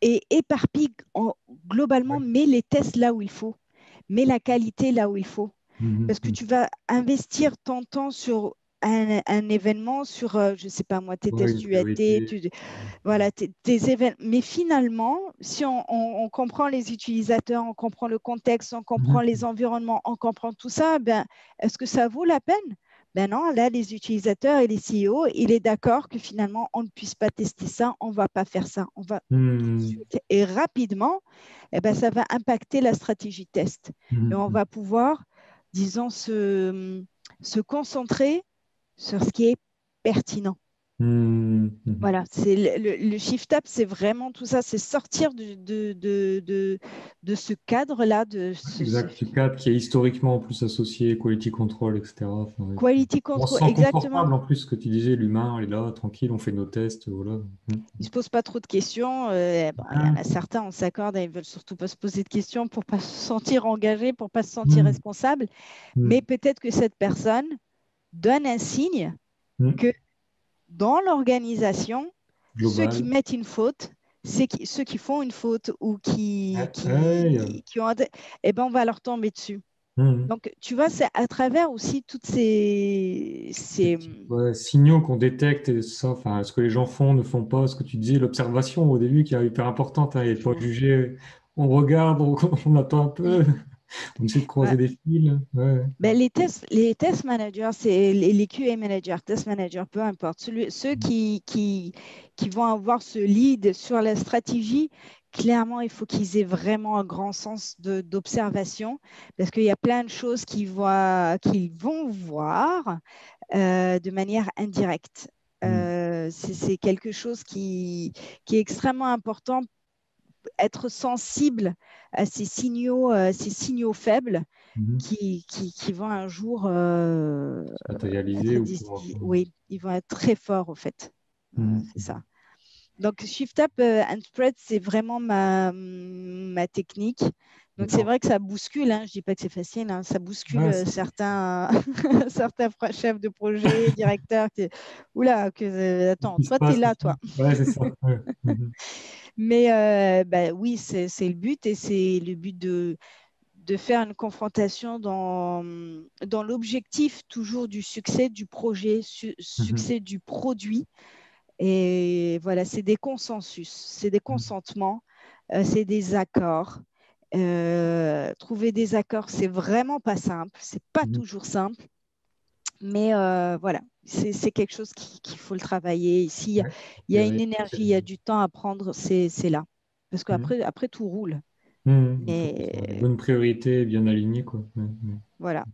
et éparpille globalement, Ouais. mets les tests là où il faut, mets la qualité là où il faut. Mhm. Parce que Mhm. tu vas investir ton temps sur un événement, sur, je ne sais pas moi, tes Ouais, tests une UAT, priorité. voilà, tes événements. Mais finalement, si on comprend les utilisateurs, on comprend le contexte, on comprend Mhm. les environnements, on comprend tout ça, ben, est-ce que ça vaut la peine? Ben non, là, les utilisateurs et les CEO, il est d'accord que finalement, on ne puisse pas tester ça, on ne va pas faire ça, on va tout de Hmm. suite et rapidement, eh ben, ça va impacter la stratégie de test. Et on Mhm. va pouvoir, disons, se concentrer sur ce qui est pertinent. Mhm. Mhm. Voilà, c'est le Shift Up, c'est vraiment tout ça, c'est sortir de ce cadre-là, de ce Exact, ce cadre qui est historiquement en plus associé, quality control, etc. Enfin, ouais. quality On se control, sent exactement. confortable en plus, ce que tu disais, l'humain, il est là, tranquille, on fait nos tests, voilà. Mhm. Ils ne se posent pas trop de questions. Bon, il y en a certains, on s'accorde, ils ne veulent surtout pas se poser de questions pour ne pas se sentir engagé, pour ne pas se sentir Mhm. responsable. Mais Mhm. peut-être que cette personne donne un signe Mhm. que dans l'organisation, ceux qui Global. mettent une faute, ceux qui font une faute ou Ouais, ouais, qui ont eh ben, on va leur tomber dessus. mhm. Donc, tu vois, c'est à travers aussi toutes Ces petits ouais, signaux qu'on détecte et ça, enfin, ce que les gens font, ne font pas, ce que tu disais, l'observation au début qui est hyper importante, hein, et pas juger, on regarde, on attend un peu, on essaie de Ouais. croiser des fils. Ouais. Ben, les test managers, c'est les QA managers, test managers, peu importe. Ceux qui vont avoir ce lead sur la stratégie, clairement, il faut qu'ils aient vraiment un grand sens d'observation parce qu'il y a plein de choses qu'ils vont voir de manière indirecte. Mhm. C'est quelque chose qui est extrêmement important, être sensible à ces signaux faibles Mhm. qui vont un jour Se matérialiser être ou pouvoir. oui, ils vont être très forts au fait. C'est Mhm. ça. Donc, Shift Up and Spread, c'est vraiment ma technique. Donc, c'est D'accord. vrai que ça bouscule, hein. Je ne dis pas que c'est facile, hein. Ça bouscule Ouais, certains, certains chefs de projet, directeurs. Oula, qu'est-ce attends, qui se toi, tu es passe? là, toi. Ouais, c'est ça. Ouais. Mhm. Mais bah, oui, c'est le but et c'est le but de faire une confrontation dans l'objectif toujours du succès du projet, Mhm. succès du produit. Et voilà, c'est des consensus, c'est des consentements, c'est des accords. Trouver des accords, c'est vraiment pas simple, c'est pas Mhm. toujours simple, mais voilà, c'est quelque chose qu'il faut le travailler. Ici, Ouais. il y a une Derrière, énergie, il y a spécialisé. du temps à prendre, c'est là. Parce Mhm. qu'après, après, tout roule. Mhm. Il faut que ce soit les Mais bonnes priorités bien alignées, quoi. Ouais, ouais. voilà,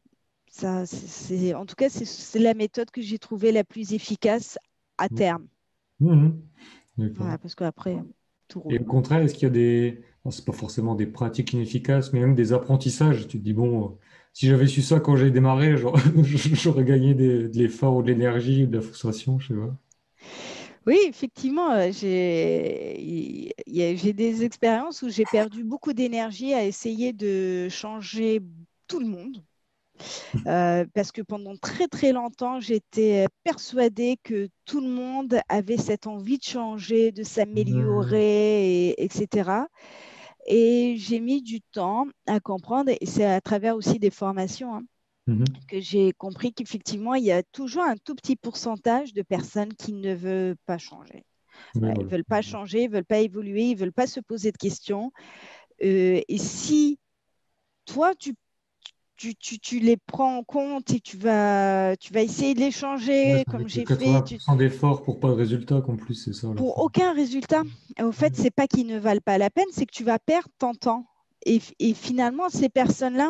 ça, en tout cas, c'est la méthode que j'ai trouvée la plus efficace à terme. Mhm. D'accord. Voilà, parce qu'après, tout Et roule. au contraire, est-ce qu'il y a des, bon, c'est pas forcément des pratiques inefficaces, mais même des apprentissages? Tu te dis, bon, si j'avais su ça quand j'ai démarré, j'aurais gagné de l'effort ou de l'énergie ou de la frustration, je sais pas. Oui, effectivement, j'ai des expériences où j'ai perdu beaucoup d'énergie à essayer de changer tout le monde. Parce que pendant très très longtemps, j'étais persuadée que tout le monde avait cette envie de changer, de Mhm. s'améliorer, etc. Et j'ai mis du temps à comprendre, et c'est à travers aussi des formations, hein, Mhm. que j'ai compris qu'effectivement, il y a toujours un tout petit pourcentage de personnes qui ne veulent pas changer. Oui, Voilà, ils ne voilà. veulent pas changer, ils ne veulent pas évoluer, ils ne veulent pas se poser de questions. Et si toi, tu les prends en compte et tu vas essayer de les Ouais, changer ça veut comme dire j'ai fait, 80% d'efforts pour pas de résultat, qu'en plus, c'est ça, à la pour fin. aucun résultat. Et au fait, c'est pas qu'ils ne valent pas la peine, c'est que tu vas perdre ton temps. Et finalement, ces personnes-là,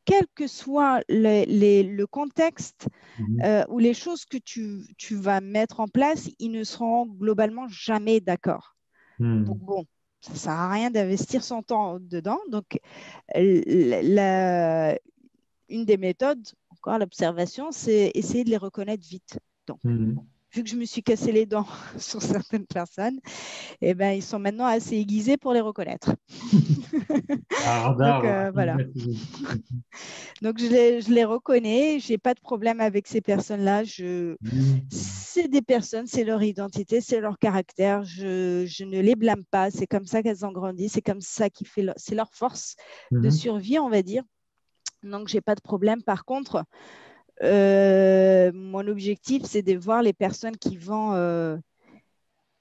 quel que soit le contexte Mhm. ou les choses que tu vas mettre en place, ils ne seront globalement jamais d'accord. Donc Mhm. bon, ça ne sert à rien d'investir son temps dedans. Donc, une des méthodes, encore l'observation, c'est essayer de les reconnaître vite. Donc, Mhm. vu que je me suis cassé les dents sur certaines personnes, eh ben, ils sont maintenant assez aiguisés pour les reconnaître. Un Donc, radar, voilà. automatisé. Donc, je les reconnais. Je n'ai pas de problème avec ces personnes-là. Mhm. C'est des personnes, c'est leur identité, c'est leur caractère. Je ne les blâme pas. C'est comme ça qu'elles ont grandi. C'est comme ça c'est leur force de Mhm. survie, on va dire. Donc, j'ai pas de problème. Par contre, mon objectif, c'est de voir les personnes qui vont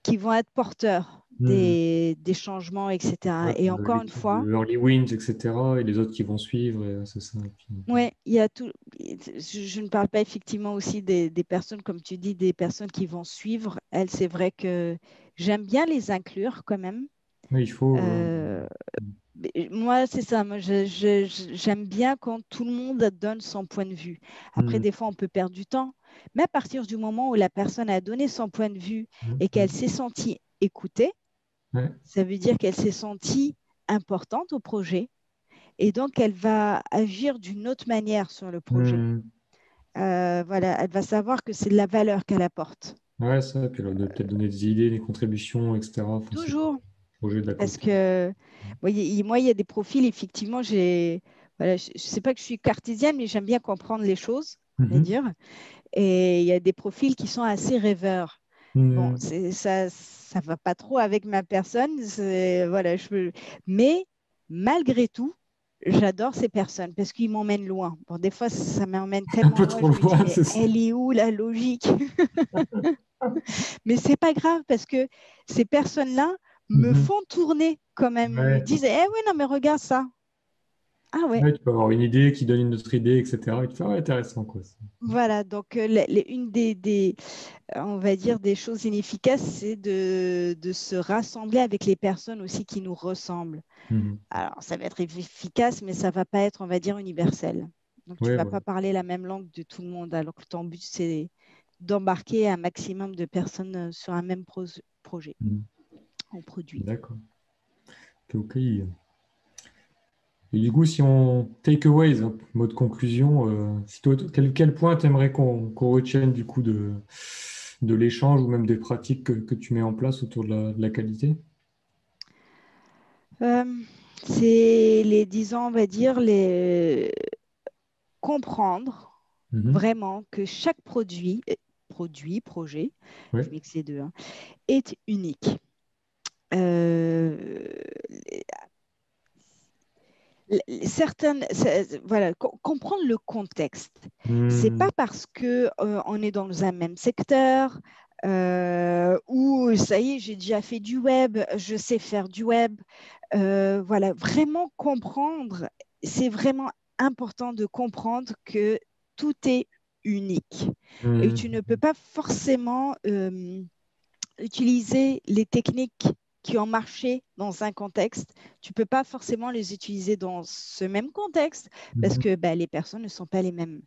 être porteurs Mhm. des changements, etc. Ouais, Et encore une l'équipe fois, de Early Wins, etc. Et les autres qui vont suivre, et, c'est ça. Et puis, ouais, il y a tout. Je ne parle pas effectivement aussi des personnes, comme tu dis, des personnes qui vont suivre. Elles, c'est vrai que j'aime bien les inclure quand même. ouais, il faut. Euh, mais moi, c'est ça. Moi, j'aime bien quand tout le monde donne son point de vue. Après, Mhm. des fois, on peut perdre du temps. Mais à partir du moment où la personne a donné son point de vue et qu'elle Mhm. s'est sentie écoutée, Ouais. ça veut dire qu'elle s'est sentie importante au projet. Et donc, elle va agir d'une autre manière sur le projet. Mhm. Voilà, elle va savoir que c'est de la valeur qu'elle apporte. Ouais, ça. Puis elle doit peut-être donner des idées, des contributions, etc. Enfin, c'est pas Toujours. un projet d'à Parce côté. que moi, il y a des profils, effectivement, voilà, je ne sais pas que je suis cartésienne, mais j'aime bien comprendre les choses, on va Mhm. dire. Et il y a des profils qui sont assez rêveurs. Bon, Mhm. ça va pas trop avec ma personne. Voilà, mais malgré tout, j'adore ces personnes parce qu'ils m'emmènent loin. Bon, des fois, ça m'emmène Un tellement peu loin, trop je me dis, loin, mais c'est ça. elle est où la logique? Mais c'est pas grave parce que ces personnes-là me Mhm. font tourner quand même, me Ouais. disent, eh ouais, non, mais regarde ça. Ah ouais, Ouais, tu peux avoir une idée qui donne une autre idée, etc. Et tu fais, ouais, intéressant, quoi. voilà. Donc, une on va dire, des choses inefficaces, c'est de se rassembler avec les personnes aussi qui nous ressemblent. Mhm. Alors, ça va être efficace, mais ça va pas être, on va dire, universel. Donc, tu Ouais, vas voilà. pas parler la même langue de tout le monde, alors que ton but, c'est d'embarquer un maximum de personnes sur un même projet Mhm. ou produit. D'accord. Ok. Et du coup, si on takeaways, hein, mode conclusion, si toi, quel point t'aimerais qu'on retienne du coup de l'échange ou même des pratiques que tu mets en place autour de la qualité? Euh, c'est disons, on va dire, les comprendre Mhm. vraiment que chaque projet, Ouais. je mixe les deux, hein, est unique. Euh, voilà, comprendre le contexte. C'est pas Hmm. parce que on est dans un même secteur où ça y est, j'ai déjà fait du web, je sais faire du web. Voilà, vraiment comprendre. C'est vraiment important de comprendre que tout est unique et tu ne Hmm. peux pas forcément utiliser les techniques qui ont marché dans un contexte, tu ne peux pas forcément les utiliser dans ce même contexte parce Mhm. que bah, les personnes ne sont pas les mêmes.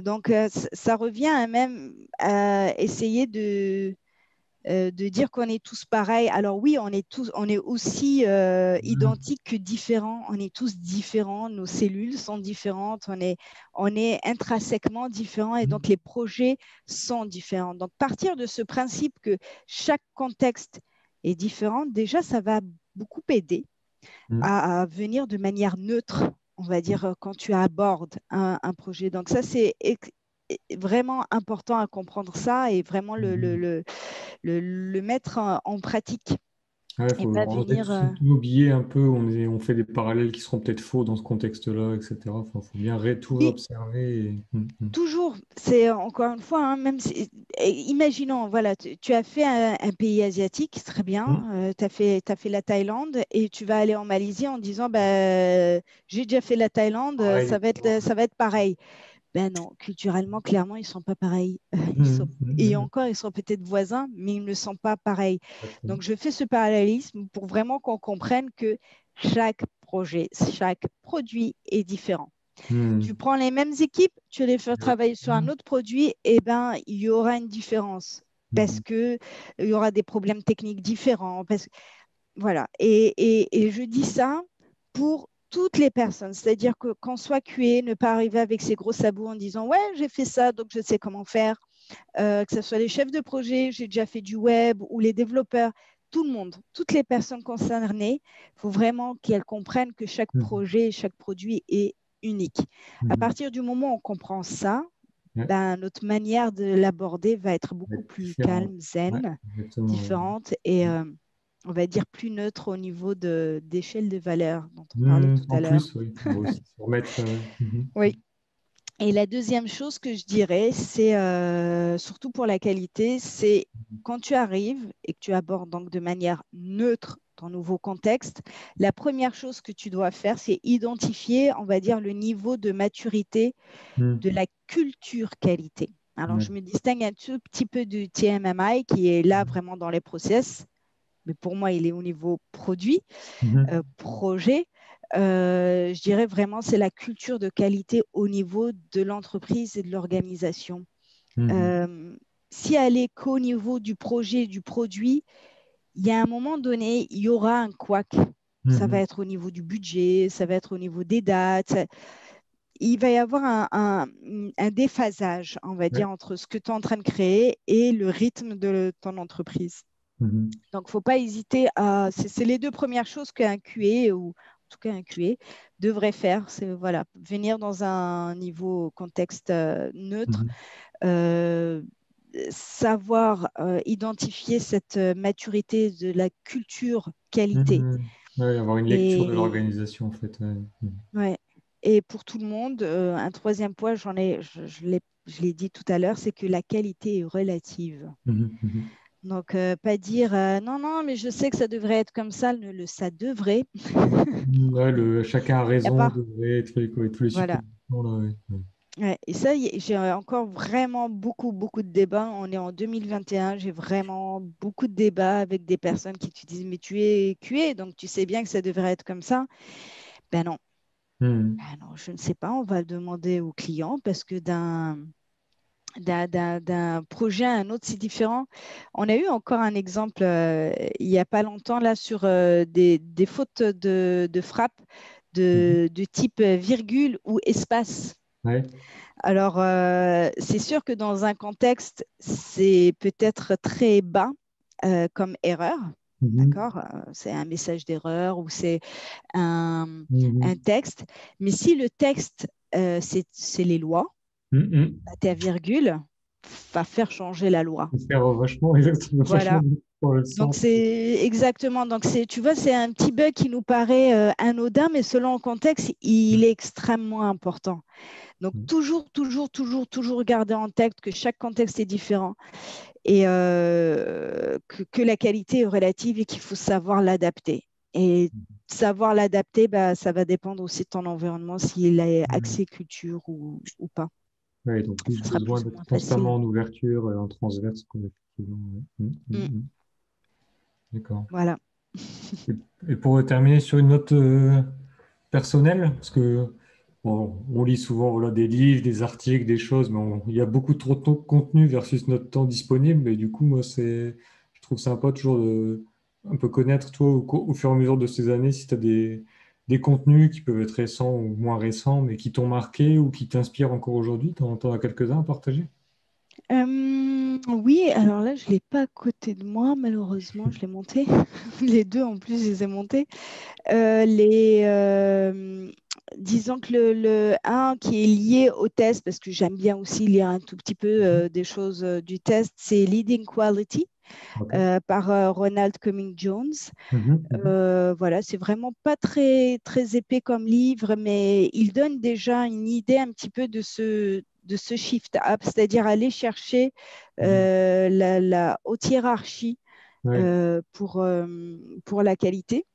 Donc, ça revient à même à essayer de dire qu'on est tous pareils. Alors oui, on est aussi Mhm. identiques que différents. On est tous différents. Nos cellules sont différentes. On est intrinsèquement différents et donc les projets sont différents. Donc partir de ce principe que chaque contexte est différent, déjà, ça va beaucoup aider Mhm. à venir de manière neutre, on va dire, quand tu abordes un projet. Donc ça, c'est vraiment important à comprendre ça et vraiment Mhm. le mettre en pratique Ouais, et faut pas vraiment venir peut-être oublier un peu, on fait des parallèles qui seront peut-être faux dans ce contexte-là, etc. Enfin, faut bien tout oui, réobserver. toujours. C'est encore une fois, hein, même si, imaginons, voilà, tu as fait un pays asiatique, très Mhm. bien, t'as fait la Thaïlande et tu vas aller en Malaisie en disant, bah, j'ai déjà fait la Thaïlande, Pareil, exactement. ça va être pareil. Ben non, culturellement, clairement, ils ne sont pas pareils. Mhm. Et Mhm. encore, ils sont peut-être voisins, mais ils ne sont pas pareils. Exactement. Donc, je fais ce parallélisme pour vraiment qu'on comprenne que chaque projet, chaque produit est différent. Tu Mhm. prends les mêmes équipes, tu les fais Ouais. travailler sur un autre produit, et ben, il y aura une différence parce Mhm. que il y aura des problèmes techniques différents. Voilà. Et je dis ça pour toutes les personnes. C'est-à-dire que qu'on soit QA, ne pas arriver avec ses gros sabots en disant ouais, j'ai fait ça, donc je sais comment faire. Que ce soit les chefs de projet, j'ai déjà fait du web ou les développeurs, tout le monde, toutes les personnes concernées, il faut vraiment qu'elles comprennent que chaque Mhm. projet, chaque produit est unique. À Mhm. partir du moment où on comprend ça, Ouais, ben, notre manière de l'aborder va être va beaucoup être plus différent. calme, Ouais, zen, exactement. différente et on va dire plus neutre au niveau d'échelle de valeur dont on parlait Mhm. tout En à l'heure. plus, oui, on va aussi se remettre. Oui, Et la deuxième chose que je dirais, c'est surtout pour la qualité, c'est quand tu arrives et que tu abordes donc de manière neutre ton nouveau contexte, la première chose que tu dois faire, c'est identifier, on va dire, le niveau de maturité Mhm. de la culture qualité. Alors, Ouais. je me distingue un tout petit peu du TMMI qui est là vraiment dans les process, mais pour moi, il est au niveau produit, Mhm. projet. Je dirais vraiment, c'est la culture de qualité au niveau de l'entreprise et de l'organisation. Mhm. Euh, Si elle est qu'au niveau du projet, du produit, il y a un moment donné, il y aura un couac. Ça va Mhm. être au niveau du budget, ça va être au niveau des dates. Il va y avoir un déphasage, on va Ouais. dire, entre ce que tu es en train de créer et le rythme de ton entreprise. Mhm. Donc, il ne faut pas hésiter à. C'est les deux premières choses qu'un QA, ou en tout cas un QA, devrait faire. C'est voilà, venir dans un niveau contexte neutre, Mhm. euh, savoir identifier cette maturité de la culture qualité. Mhm. Ouais, avoir une lecture de Et, l'organisation, en fait. Ouais. Mhm. ouais. Et pour tout le monde, un troisième point, je l'ai dit tout à l'heure, c'est que la qualité est relative. Mhm. Mhm. Donc, pas dire non, non, mais je sais que ça devrait être comme ça, ça devrait. Ouais, chacun a Y a raison, pas. devrait être, ouais, tous les Voilà. suppositions, là, ouais. Ouais. Ouais. Et ça, j'ai encore vraiment beaucoup, beaucoup de débats. On est en 2021, j'ai vraiment beaucoup de débats avec des personnes qui te disent, mais tu es QA, donc tu sais bien que ça devrait être comme ça. Ben non. Mhm. Ben non, je ne sais pas, on va le demander au client parce que d'un projet à un autre, c'est différent. On a eu encore un exemple il n'y a pas longtemps là sur des fautes de frappe Mhm. de type virgule ou espace. Ouais. Alors, c'est sûr que dans un contexte, c'est peut-être très bas comme erreur. Mhm. D'accord? C'est un message d'erreur ou c'est un, un Mhm. texte. Mais si le texte, c'est les lois, Mhm. bah, ta virgule va faire changer la loi. Faut faire vachement, exactement, vachement Voilà. dans le Donc sens. c'est exactement. Donc c'est, tu vois, c'est un petit bug qui nous paraît anodin, mais selon le contexte, il est extrêmement important. Donc Mhm. toujours, toujours, toujours, toujours garder en tête que chaque contexte est différent et que la qualité est relative et qu'il faut savoir l'adapter. Et savoir l'adapter, bah, ça va dépendre aussi de ton environnement, s'il est Mhm. axé culture ou pas. Ouais, donc plus Ça sera besoin plus ou d'être moins constamment facile. en ouverture, en transverse, quoi, effectivement. Ouais. Mm, D'accord. voilà. Et, et pour terminer sur une note personnelle, parce que bon, on lit souvent voilà, des livres, des articles, des choses, mais il y a beaucoup trop de contenu versus notre temps disponible. Et du coup, moi, je trouve sympa toujours de un peu connaître, toi, au fur et à mesure de ces années, si tu as des contenus qui peuvent être récents ou moins récents, mais qui t'ont marqué ou qui t'inspirent encore aujourd'hui. T'en as quelques-uns à partager? Oui, alors là, je ne l'ai pas à côté de moi, malheureusement, je l'ai monté. Les deux, en plus, je les ai montés. Les, disons que le un qui est lié au test, parce que j'aime bien aussi lire un tout petit peu des choses du test, c'est Leading Quality Ok. par Ronald Cumming-Jones. Mhm, mhm, Voilà, c'est vraiment pas très, très épais comme livre, mais il donne déjà une idée un petit peu de ce shift up, c'est-à-dire aller chercher mhm. la haute hiérarchie Ouais. euh, pour la qualité.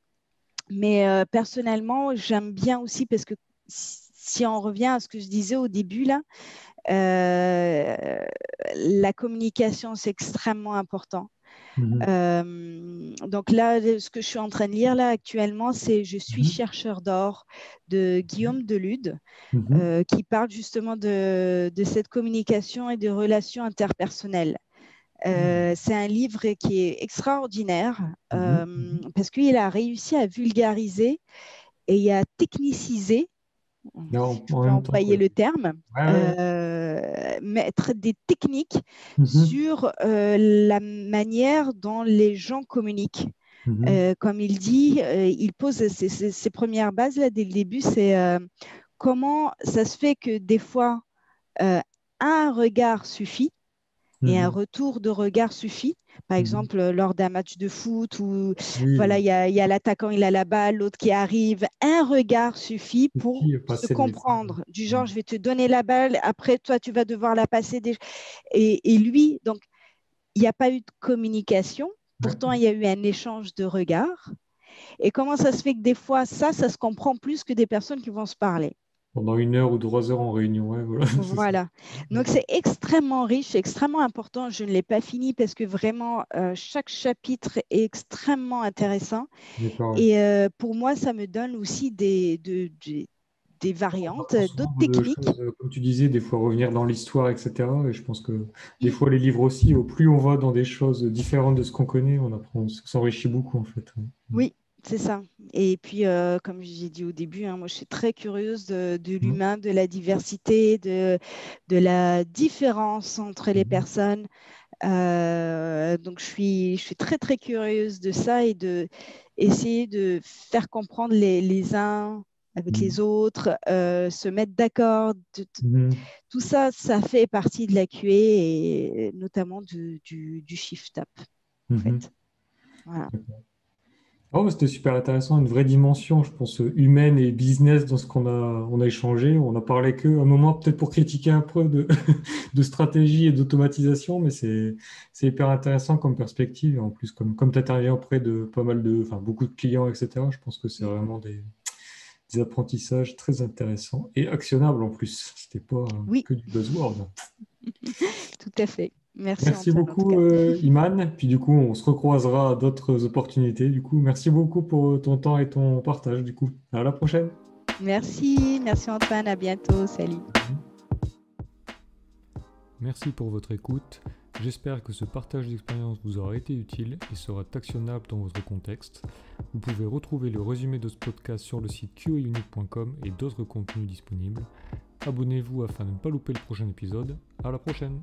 Mais personnellement, j'aime bien aussi parce que si on revient à ce que je disais au début, là, la communication, c'est extrêmement important. Mhm, Donc là, ce que je suis en train de lire là actuellement, c'est Je suis mhm, chercheur d'or de Guillaume Delude, mhm, qui parle justement de cette communication et de relations interpersonnelles. mhm, C'est un livre qui est extraordinaire mhm, mhm. parce qu'il a réussi à vulgariser et à techniciser, Mais si je en peux même temps, employer ouais. le terme, Ouais, ouais. mettre des techniques Mhm, sur la manière dont les gens communiquent. mhm, Comme il dit, il pose ses premières bases là dès le début, c'est comment ça se fait que des fois, euh, un regard suffit et un Mhm. retour de regard suffit. Par Mhm. exemple, lors d'un match de foot où voilà, Oui, il y a l'attaquant, il a la balle, l'autre qui arrive. Un regard suffit et pour puis se passer le message. comprendre. Du genre, Mhm. je vais te donner la balle, après toi, tu vas devoir la passer. Et lui, donc, il n'y a pas eu de communication. Pourtant, Ouais. il y a eu un échange de regards. Et comment ça se fait que des fois, ça se comprend plus que des personnes qui vont se parler. Pendant 1 heure ou 3 heures en réunion, ouais, voilà, c'est ça. Voilà. Ouais. Donc, c'est extrêmement riche, c'est extrêmement important. Je ne l'ai pas fini parce que vraiment, chaque chapitre est extrêmement intéressant. D'accord, ouais. Et pour moi, ça me donne aussi des On variantes, apprend d'autres souvent de techniques. choses, comme tu disais, des fois revenir dans l'histoire, etc. Et je pense que des fois, les livres aussi, au plus on va dans des choses différentes de ce qu'on connaît, on apprend, on s'enrichit beaucoup, en fait. Ouais. Oui, c'est ça. Et puis, comme j'ai dit au début, hein, moi, je suis très curieuse de Mhm. l'humain, de la diversité, de la différence entre les Mhm. personnes. Donc, je suis très, très curieuse de ça et de essayer de faire comprendre les uns avec les Mhm. autres, se mettre d'accord. Mhm. Tout ça, ça fait partie de la QA et notamment du Shift Up, en Mhm. fait. Voilà. Oh, c'était super intéressant, une vraie dimension, je pense, humaine et business dans ce on a échangé. On a parlé que un moment, peut-être pour critiquer un peu de stratégie et d'automatisation, mais c'est hyper intéressant comme perspective. Et en plus, comme tu interviens auprès de pas mal enfin, beaucoup de clients, etc., je pense que c'est Mm. vraiment des apprentissages très intéressants et actionnables en plus. C'était pas Oui, que du buzzword. tout à fait. Merci Merci Antoine, en tout beaucoup, cas. Iman. Puis du coup, on se recroisera à d'autres opportunités. Du coup, merci beaucoup pour ton temps et ton partage. Du coup, à la prochaine. Merci Antoine, à bientôt, salut. Merci pour votre écoute. J'espère que ce partage d'expérience vous aura été utile et sera actionnable dans votre contexte. Vous pouvez retrouver le résumé de ce podcast sur le site qaunit.com et d'autres contenus disponibles. Abonnez-vous afin de ne pas louper le prochain épisode. À la prochaine!